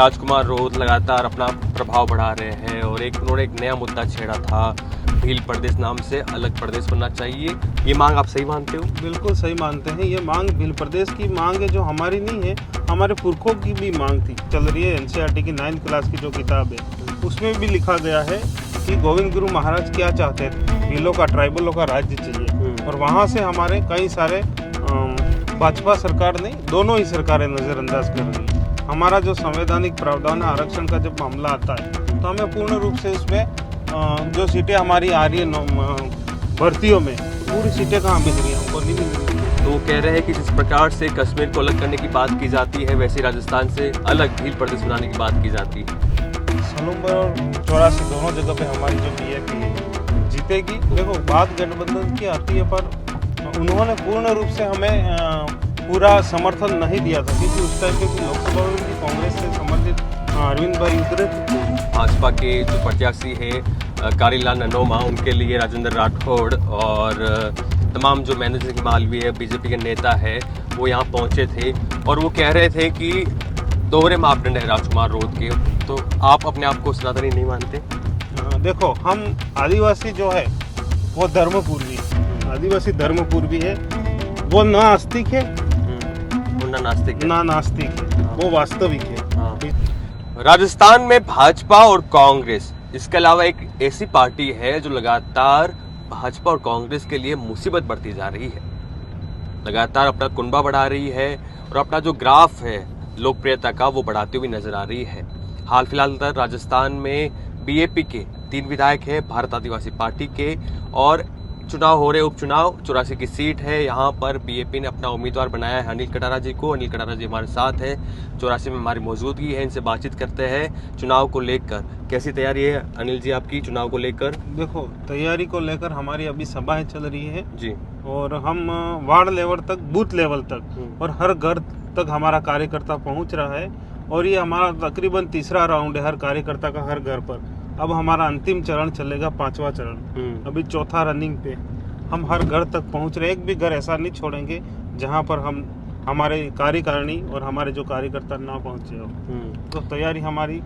राजकुमार रोध लगातार अपना प्रभाव बढ़ा रहे हैं और उन्होंने एक नया मुद्दा छेड़ा था, भील प्रदेश नाम से अलग प्रदेश बनना चाहिए। ये मांग आप सही मानते हो? बिल्कुल सही मानते हैं। ये मांग भील प्रदेश की मांग है, जो हमारी नहीं है, हमारे पुरखों की भी मांग थी। चल रही है एनसीईआरटी की 9th क्लास की जो किताब है, उसमें भी लिखा गया है कि गोविंद गुरु महाराज क्या चाहते थे, भीलों का, ट्राइबलों का राज्य चाहिए। और वहाँ से हमारे कई सारे भाजपा सरकार ने, दोनों ही सरकारें नज़रअंदाज कर रही है। हमारा जो संवैधानिक प्रावधान आरक्षण का जब मामला आता है, तो हमें पूर्ण रूप से उसमें जो सीटें हमारी आ रही है भर्तियों में, पूरी सीटें कहाँ मिल रही हैं, हमको नहीं मिल रही। तो वो कह रहे हैं कि जिस प्रकार से कश्मीर को अलग करने की बात की जाती है, वैसे राजस्थान से अलग भील प्रदेश बनाने की बात की जाती है। सलूम्बर और 84 दोनों जगह पे हमारी जो बीजेपी है जीतेगी। देखो, बात गठबंधन की आती है, पर उन्होंने पूर्ण रूप से हमें पूरा समर्थन नहीं दिया था, क्योंकि उस टाइम पे लोकसभा में भी कांग्रेस से समर्थित अरविंद भाई उतरे थे। भाजपा के जो प्रत्याशी है कारीलाल ननोमा, उनके लिए राजेंद्र राठौड़ और तमाम जो मैनेजर की मालवीय बीजेपी के नेता है, वो यहाँ पहुँचे थे और वो कह रहे थे कि दोहरे मापदंड है राजकुमार रोध के। तो आप अपने आप को सनातनी नहीं मानते? देखो, हम आदिवासी जो है वो धर्मपूर्वी, आदिवासी धर्मपूर्वी है, वो ना आस्तिक है, ना नास्तिक है, ना नास्तिक है, वो वास्तविक है। राजस्थान में भाजपा और कांग्रेस, इसके अलावा एक ऐसी पार्टी है जो लगातार भाजपा और कांग्रेस के लिए मुसीबत बढ़ती जा रही है, लगातार अपना कुनबा बढ़ा रही है और अपना जो ग्राफ है लोकप्रियता का, वो बढ़ाती हुई नजर आ रही है। हाल फिलहाल तक राजस्थान में बीएपी के 3 विधायक हैं भारत आदिवासी पार्टी के, और चुनाव हो रहे उपचुनाव, 84 की सीट है। यहाँ पर बीएपी ने अपना उम्मीदवार बनाया है अनिल कटारा जी को। अनिल कटारा जी हमारे साथ है, 84 में हमारी मौजूदगी है, इनसे बातचीत करते हैं चुनाव को लेकर। कैसी तैयारी है अनिल जी आपकी चुनाव को लेकर? देखो, तैयारी को लेकर हमारी अभी सभाएं चल रही है जी, और हम वार्ड लेवल तक, बूथ लेवल तक और हर घर तक हमारा कार्यकर्ता पहुंच रहा है। और ये हमारा तकरीबन तीसरा राउंड है, हर कार्यकर्ता का हर घर पर। अब हमारा अंतिम चरण चलेगा, 5वां चरण, अभी 4था रनिंग पे। हम हर घर तक पहुंच रहे, एक भी घर ऐसा नहीं छोड़ेंगे जहां पर हम, हमारे कार्यकारिणी और हमारे जो कार्यकर्ता ना पहुंचे हो। तो तैयारी हमारी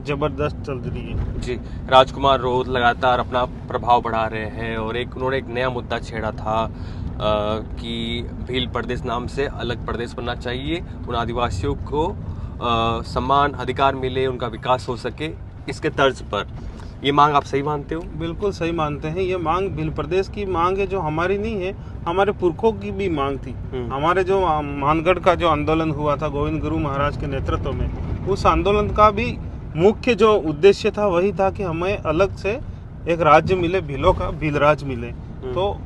जबरदस्त चल रही है। जी, राजकुमार रोध लगातार अपना प्रभाव बढ़ा रहे हैं और उन्होंने एक नया मुद्दा छेड़ा था कि भील प्रदेश नाम से अलग प्रदेश बनना चाहिए, उन आदिवासियों को सम्मान अधिकार मिले, उनका विकास हो सके, इसके तर्ज पर। ये मांग आप सही मानते हो? बिल्कुल सही मानते हैं। ये मांग भील प्रदेश की मांग है, जो हमारी नहीं है, हमारे पुरखों की भी मांग थी। हमारे जो मानगढ़ का जो आंदोलन हुआ था गोविंद गुरु महाराज के नेतृत्व में, उस आंदोलन का भी मुख्य जो उद्देश्य था वही था कि हमें अलग से एक राज्य मिले, भीलों का भील राज मिले। तो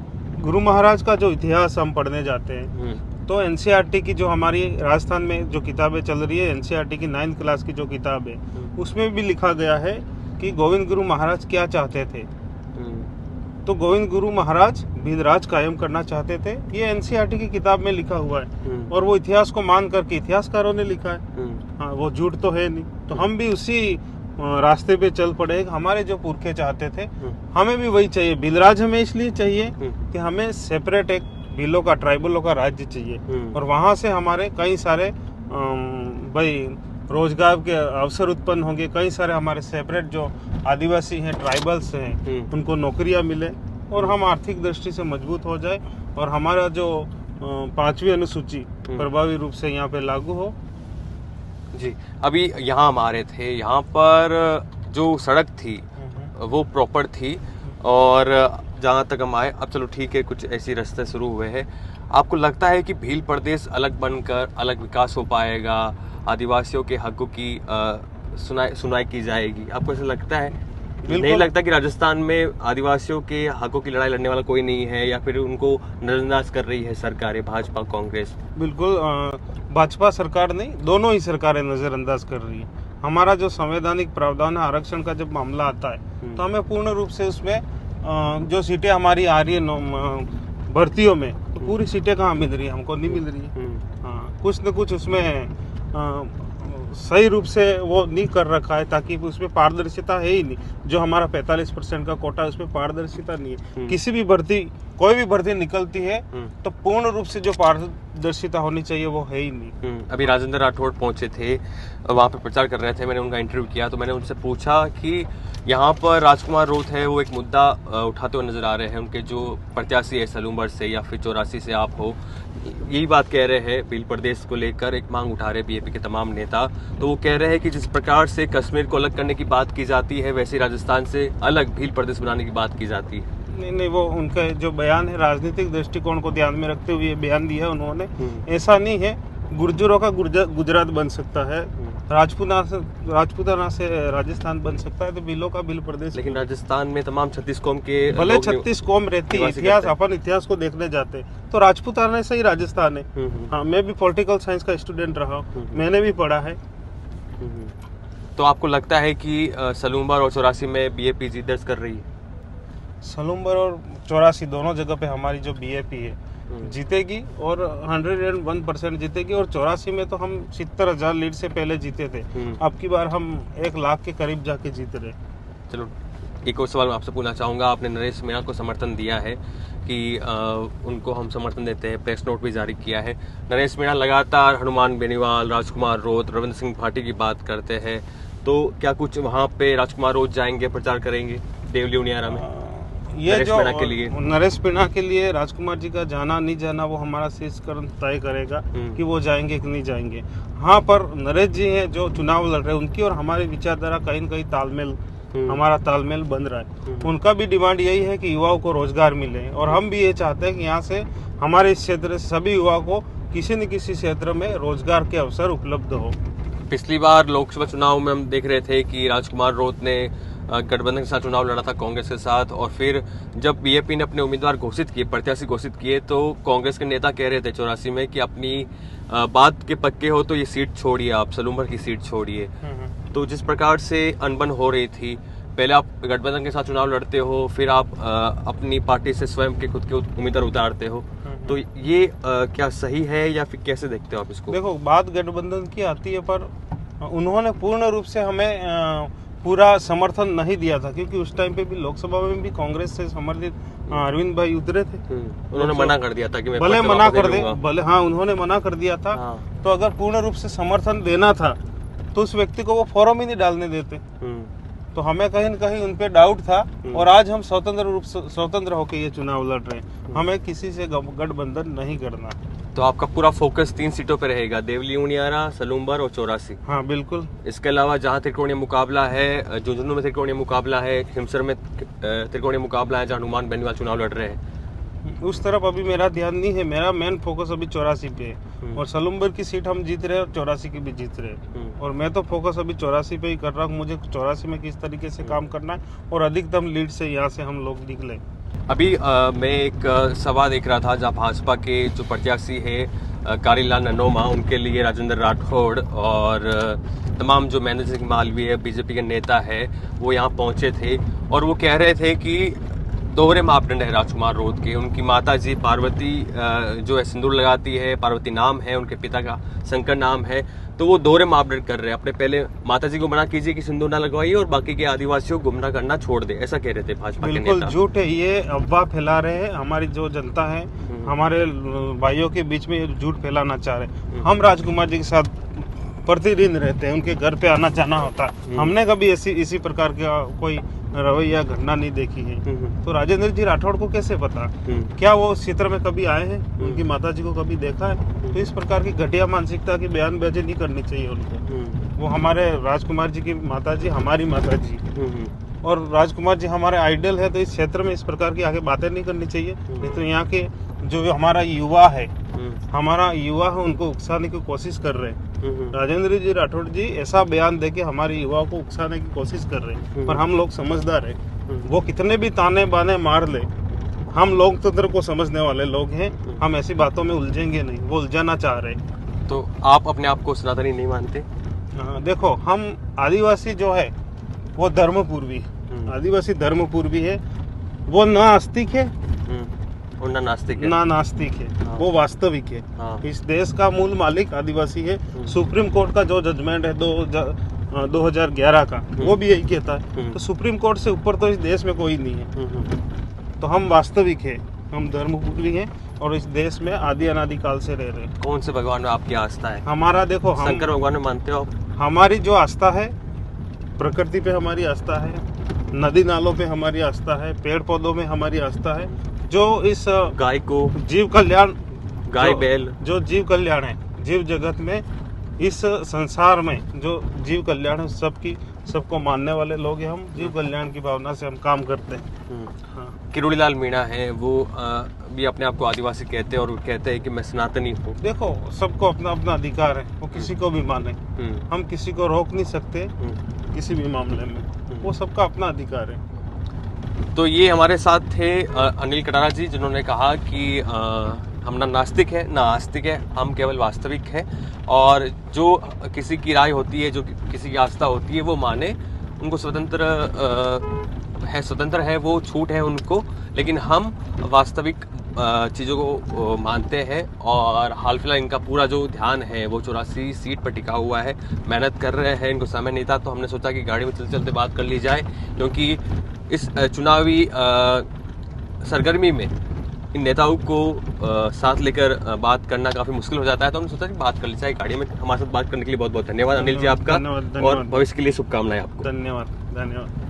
गुरु महाराज का जो इतिहास हम पढ़ने जाते हैं, तो एनसीईआरटी की जो हमारी राजस्थान में जो किताबें चल रही है, एनसीईआरटी की 9th क्लास की जो किताब है, उसमें भी लिखा गया है कि गोविंद गुरु महाराज क्या चाहते थे। तो गोविंद गुरु महाराज भील राज कायम करना चाहते थे, ये एनसीईआरटी की किताब में लिखा हुआ है। और वो इतिहास को मान करके इतिहासकारों ने लिखा है, हाँ, वो झूठ तो है नहीं। तो हम भी उसी रास्ते पे चल पड़े। हमारे जो पुरखे चाहते थे, हमें भी वही चाहिए। भील राज हमें इसलिए चाहिए कि हमें सेपरेट एक भीलों का, ट्राइबलों का राज्य चाहिए। और वहाँ से हमारे कई सारे भाई रोजगार के अवसर उत्पन्न होंगे, कई सारे हमारे सेपरेट जो आदिवासी हैं, ट्राइबल्स हैं, उनको नौकरियां मिले और हम आर्थिक दृष्टि से मजबूत हो जाए और हमारा जो 5वीं अनुसूची प्रभावी रूप से यहाँ पे लागू हो। जी, अभी यहाँ हम आ रहे थे, यहाँ पर जो सड़क थी वो प्रॉपर थी और जहाँ तक हम आए, अब चलो ठीक है, कुछ ऐसी रास्ते शुरू हुए हैं। आपको लगता है कि भील प्रदेश अलग बनकर अलग विकास हो पाएगा, आदिवासियों के हकों की सुनाई की जाएगी? आपको ऐसा लगता है? नहीं लगता कि राजस्थान में आदिवासियों के हकों की लड़ाई लड़ने वाला कोई नहीं है, या फिर उनको नजरअंदाज कर रही है सरकारें, भाजपा कांग्रेस? बिल्कुल, भाजपा सरकार नहीं, दोनों ही सरकारें नजरअंदाज कर रही है। हमारा जो संवैधानिक प्रावधान है आरक्षण का जब मामला आता है, तो हमें पूर्ण रूप से उसमें जो सीटें हमारी आ रही है भर्तियों में, तो पूरी सीटें कहाँ मिल रही है, हमको नहीं मिल रही है। हाँ, कुछ न कुछ उसमें सही रूप से वो नहीं कर रखा है, ताकि उसमें पारदर्शिता है ही नहीं। जो हमारा 45% का कोटा है, उसमें पारदर्शिता नहीं है। किसी भी भर्ती कोई भी भर्ती निकलती है तो पूर्ण रूप से जो पारदर्शिता होनी चाहिए वो है ही नहीं। अभी राजेंद्र राठौड़ पहुंचे थे, वहाँ पे प्रचार कर रहे थे, मैंने उनका इंटरव्यू किया तो मैंने उनसे पूछा कि यहाँ पर राजकुमार रोत है वो एक मुद्दा उठाते हुए नजर आ रहे हैं, उनके जो प्रत्याशी है सलूम्बर से या फिर 84 से आप हो, यही बात कह रहे हैं भील प्रदेश को लेकर एक मांग उठा रहे बीजेपी के तमाम नेता। तो वो कह रहे हैं कि जिस प्रकार से कश्मीर को अलग करने की बात की जाती है वैसे राजस्थान से अलग भील प्रदेश बनाने की बात की जाती है। नहीं, वो उनका जो बयान है राजनीतिक दृष्टिकोण को ध्यान में रखते हुए बयान दिया है उन्होंने। ऐसा नहीं है, गुर्जरों का गुजरात बन सकता है, राजपूताना से राजस्थान बन सकता है, तो भीलों का भील प्रदेश। लेकिन राजस्थान में तमाम 36 कौम के भले 36 कौम रहती है, इतिहास अपन इतिहास को देखने जाते तो राजपूताना से ही राजस्थान है। हाँ, मैं भी पॉलिटिकल साइंस का स्टूडेंट रहा हूँ, मैंने भी पढ़ा है। तो आपको लगता है कि सलूम्बर और 84 में बीजेपी जीत दर्ज कर रही है? सलूम्बर और 84 दोनों जगह पे हमारी जो बीजेपी है जीतेगी और 101% जीतेगी। और 84 में तो हम 70,000 लीड से पहले जीते थे, अब की बार हम 1 लाख के करीब जाके जीत रहे। चलो, एक और सवाल मैं आपसे पूछना चाहूँगा। आपने नरेश मीणा को समर्थन दिया है कि उनको हम समर्थन देते हैं, प्रेस नोट भी जारी किया है। नरेश मीणा लगातार हनुमान बेनीवाल, राजकुमार रोत, रविंद्र सिंह भाटी की बात करते हैं, तो क्या कुछ वहाँ पे राजकुमार रोत जाएंगे, प्रचार करेंगे देवली उनियारा में? ये जो नरेश मीणा के लिए राजकुमार जी का जाना नहीं जाना वो हमारा शीर्षकरण तय करेगा कि वो जाएंगे कि नहीं जाएंगे। हाँ, पर नरेश जी हैं जो चुनाव लड़ रहे हैं, उनकी और हमारी विचारधारा कहीं न कहीं तालमेल, हमारा तालमेल बन रहा है। उनका भी डिमांड यही है कि युवाओं को रोजगार मिले और हम भी ये चाहते हैं कि यहाँ से हमारे इस क्षेत्र से सभी युवाओं को किसी न किसी क्षेत्र में रोजगार के अवसर उपलब्ध हो। पिछली बार लोकसभा चुनाव में हम देख रहे थे कि राजकुमार रोत ने गठबंधन के साथ चुनाव लड़ा था कांग्रेस के साथ, और फिर जब बीजेपी ने अपने उम्मीदवार घोषित किए, प्रत्याशी घोषित किए, तो कांग्रेस के नेता कह रहे थे 84 में कि अपनी बात के पक्के हो तो ये सीट छोड़िए, आप सलूम्बर की सीट छोड़िए। तो जिस प्रकार से अनबन हो रही थी, पहले आप गठबंधन के साथ चुनाव लड़ते हो, फिर आप अपनी पार्टी से स्वयं के खुद के उम्मीदवार उतारते हो, तो ये क्या सही है या फिर कैसे देखते हो आप इसको? देखो, बात गठबंधन की आती है, पर उन्होंने पूर्ण रूप से हमें पूरा समर्थन नहीं दिया था, क्योंकि उस टाइम पे भी लोकसभा में भी कांग्रेस से समर्थित अरविंद भाई उतरे थे। उन्होंने मना कर दिया था कि मैं भले मना कर दे, भले, हाँ, उन्होंने मना कर दिया था। तो अगर पूर्ण रूप से समर्थन देना था तो उस व्यक्ति को वो फॉर्म ही नहीं डालने देते। तो हमें कहीं न कहीं उन पे डाउट था, और आज हम स्वतंत्र होकर ये चुनाव लड़ रहे हैं। हमें किसी से गठबंधन नहीं करना। तो आपका पूरा फोकस 3 सीटों पे रहेगा, देवली उनियारा, सलूम्बर और 84? हाँ, बिल्कुल। इसके अलावा जहाँ त्रिकोणीय मुकाबला है, झुंझुनू में त्रिकोणीय मुकाबला है, हिमसर में त्रिकोणीय मुकाबला है, जहाँ हनुमान बेनीवाल चुनाव लड़ रहे हैं, उस तरफ अभी मेरा ध्यान नहीं है। मेरा मेन फोकस अभी 84 पे है, और सलूम्बर की सीट हम जीत रहे हैं और 84 की भी जीत रहे हैं, और मैं तो फोकस अभी 84 पे ही कर रहा हूँ। मुझे 84 में किस तरीके से काम करना है और अधिकतम लीड से यहाँ से हम लोग निकले। अभी मैं एक सभा देख रहा था जहाँ भाजपा के जो प्रत्याशी है कारीलाल ननोमा, उनके लिए राजेंद्र राठौड़ और तमाम जो महेंद्र सिंह मालवीय बीजेपी के नेता है वो यहाँ पहुँचे थे, और वो कह रहे थे कि दोहरे मापदंड है राजकुमार रोत के। उनकी माता जी पार्वती जो है सिंदूर लगाती है, पार्वती नाम है, उनके पिता का शंकर नाम है, तो वो दोहरे मापदंड कर रहे हैं। अपने पहले माता जी को मना कीजिए कि सिंदूर ना लगवाइए और बाकी के आदिवासियों को गुमराह करना छोड़ दे, ऐसा कह रहे थे भाजपा के नेता। बिल्कुल झूठ है, ये अफवाह फैला रहे हैं। हमारी जो जनता है, हमारे भाइयों के बीच में ये झूठ फैलाना चाह रहे। हम राजकुमार जी के साथ प्रतिदिन रहते हैं, उनके घर पे आना जाना होता है। हमने कभी इसी प्रकार का कोई रवैया घटना नहीं देखी है। तो राजेंद्र जी राठौड़ को कैसे पता? क्या वो उस क्षेत्र में कभी आए हैं? उनकी माता जी को कभी देखा है? तो इस प्रकार की घटिया मानसिकता की बयानबाजी नहीं करनी चाहिए उनको। वो हमारे राजकुमार जी की माता जी हमारी माता जी, और राजकुमार जी हमारे आइडल है, तो इस क्षेत्र में इस प्रकार की आगे बातें नहीं करनी चाहिए। नहीं तो यहाँ के जो हमारा युवा है, उनको उकसाने की कोशिश कर रहे हैं। राजेंद्र जी राठौड़ जी ऐसा बयान देके हमारे युवाओं को उकसाने की कोशिश कर रहे हैं, पर हम लोग समझदार है। वो कितने भी ताने बाने मार ले, हम लोकतंत्र को समझने वाले लोग हैं, हम ऐसी बातों में उलझेंगे नहीं। वो उलझाना चाह रहे। तो आप अपने आप को सनातनी नहीं मानते? देखो, हम आदिवासी जो है वो धर्मपूर्वी, आदिवासी धर्मपूर्वी है। वो ना आस्तिक है और ना नास्तिक है। हाँ। वो वास्तविक है। हाँ। इस देश का मूल मालिक आदिवासी है। सुप्रीम कोर्ट का जो जजमेंट है 2011 का, वो भी यही कहता है। तो सुप्रीम कोर्ट से ऊपर तो इस देश में कोई नहीं है। तो हम वास्तविक है। हम धर्मपुरी हैं और इस देश में आदि अनादिकाल से रह रहे हैं। कौन से भगवान में आपकी आस्था है? हमारा देखो, हम शंकर भगवान में मानते हो आप? हमारी जो आस्था है, प्रकृति पे हमारी आस्था है, नदी नालों पे हमारी आस्था है, पेड़ पौधों में हमारी आस्था है। जो इस गाय को, जीव कल्याण, गाय बैल, जो जीव कल्याण है, जीव जगत में, इस संसार में जो जीव कल्याण है, सबको मानने वाले लोग हैं हम। जीव कल्याण की भावना से हम काम करते हैं। हाँ। किरोड़ी लाल मीणा है, वो भी अपने आप को आदिवासी कहते हैं और वो कहते हैं कि मैं सनातनी हूँ। देखो, सबको अपना अपना अधिकार है, वो किसी को भी माने, हम किसी को रोक नहीं सकते किसी भी मामले में, वो सबका अपना अधिकार है। तो ये हमारे साथ थे अनिल कटारा जी, जिन्होंने कहा कि हम ना नास्तिक है ना आस्तिक है, हम केवल वास्तविक हैं और जो किसी की राय होती है, जो किसी की आस्था होती है, वो माने, उनको स्वतंत्र है, वो छूट है उनको, लेकिन हम वास्तविक चीज़ों को मानते हैं। और हाल फिलहाल इनका पूरा जो ध्यान है वो 84 सीट पर टिका हुआ है, मेहनत कर रहे हैं, इनको समय नहीं था, तो हमने सोचा कि गाड़ी में चलते चलते बात कर ली जाए, क्योंकि इस चुनावी सरगर्मी में इन नेताओं को साथ लेकर बात करना काफ़ी मुश्किल हो जाता है, तो हमने सोचा कि बात कर ली जाए गाड़ी में। हमारे साथ बात करने के लिए बहुत बहुत धन्यवाद अनिल जी आपका, और भविष्य के लिए शुभकामनाएं आपको। धन्यवाद।